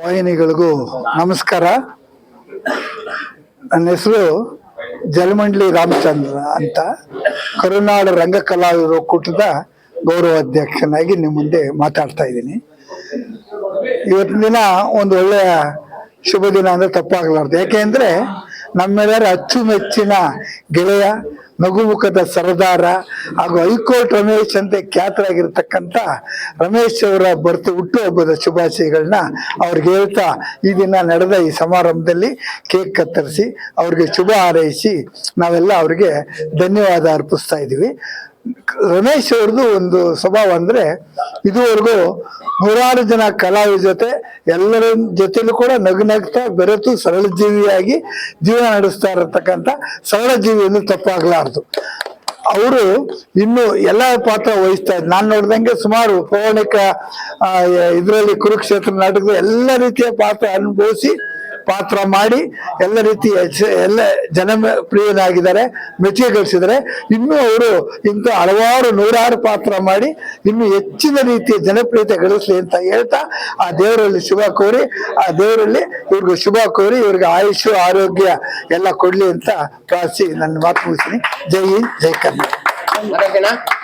ವಾಹಿನಿಗಳಿಗೂ ನಮಸ್ಕಾರ. ನನ್ನ ಹೆಸರು ಜಲಮಂಡಲಿ ರಾಮಚಂದ್ರ ಅಂತ, ಕರುನಾಡು ರಂಗ ಕಲಾವಿದರು ಒಕ್ಕೂಟದ ಗೌರವಾಧ್ಯಕ್ಷನಾಗಿ ನಿಮ್ಮ ಮುಂದೆ ಮಾತಾಡ್ತಾ ಇದ್ದೀನಿ. ಇವತ್ತಿನ ದಿನ ಒಂದು ಒಳ್ಳೆಯ ಶುಭ ದಿನ ಅಂದ್ರೆ ತಪ್ಪಾಗಲಾರ್ದು. ಯಾಕೆಂದ್ರೆ ನಮ್ಮೆಲ್ಲರ ಅಚ್ಚುಮೆಚ್ಚಿನ ಗೆಳೆಯ, ನಗುಮುಖದ ಸರದಾರ ಹಾಗೂ ಹೈಕೋರ್ಟ್ ರಮೇಶ್ ಅಂತ ಖ್ಯಾತರಾಗಿರ್ತಕ್ಕಂಥ ರಮೇಶ್ ಅವರ ಹುಟ್ಟುಹಬ್ಬದ ಶುಭಾಶಯಗಳನ್ನ ಅವ್ರಿಗೆ ಹೇಳ್ತಾ, ಈ ದಿನ ನಡೆದ ಈ ಸಮಾರಂಭದಲ್ಲಿ ಕೇಕ್ ಕತ್ತರಿಸಿ ಅವ್ರಿಗೆ ಶುಭ ಹಾರೈಸಿ ನಾವೆಲ್ಲ ಅವ್ರಿಗೆ ಧನ್ಯವಾದ ಅರ್ಪಿಸ್ತಾ ಇದ್ದೀವಿ. ರಮೇಶ್ ಅವ್ರದ್ದು ಒಂದು ಸ್ವಭಾವ ಅಂದ್ರೆ, ಇದುವರೆಗೂ ನೂರಾರು ಜನ ಕಲಾವಿದ ಜೊತೆ ಎಲ್ಲರ ಜೊತೆಲೂ ಕೂಡ ನಗ್ತಾ ಬೆರೆತು ಸರಳ ಜೀವಿಯಾಗಿ ಜೀವನ ನಡೆಸ್ತಾ ಇರತಕ್ಕಂಥ ಸರಳ ಜೀವಿಯನ್ನು ತಪ್ಪಾಗಲಾರದು. ಅವರು ಇನ್ನು ಎಲ್ಲ ಪಾತ್ರ ವಹಿಸ್ತಾ ಇದ್ರು. ನಾನು ನೋಡ್ದಂಗೆ ಸುಮಾರು ಪೌರಾಣಿಕ ಇದರಲ್ಲಿ ಕುರುಕ್ಷೇತ್ರ ನಾಟಕದ ಎಲ್ಲ ರೀತಿಯ ಪಾತ್ರ ಅನುಭವಿಸಿ ಪಾತ್ರ ಮಾಡಿ ಎಲ್ಲ ರೀತಿಯ ಎಲ್ಲ ಜನಪ್ರಿಯನಾಗಿದ್ದಾರೆ, ಮೆಚ್ಚುಗೆ ಗಳಿಸಿದ್ದಾರೆ. ಇನ್ನು ಅವರು ಇಂಥ ಹಲವಾರು ನೂರಾರು ಪಾತ್ರ ಮಾಡಿ ಇನ್ನು ಹೆಚ್ಚಿನ ರೀತಿಯ ಜನಪ್ರಿಯತೆ ಗಳಿಸಲಿ ಅಂತ ಹೇಳ್ತಾ, ಆ ದೇವರಲ್ಲಿ ಶುಭ ಕೋರಿ, ಆ ದೇವರಲ್ಲಿ ಇವ್ರಿಗೆ ಶುಭ ಕೋರಿ ಇವ್ರಿಗೆ ಆಯುಷು ಆರೋಗ್ಯ ಎಲ್ಲ ಕೊಡ್ಲಿ ಅಂತ ಪ್ರಾರ್ಥಿಸಿ ನನ್ನ ಮಾತು ಮುಗಿಸ್ತೀನಿ. ಜೈ ಹಿಂದ್, ಜೈ ಕರ್ನಾಟಕ.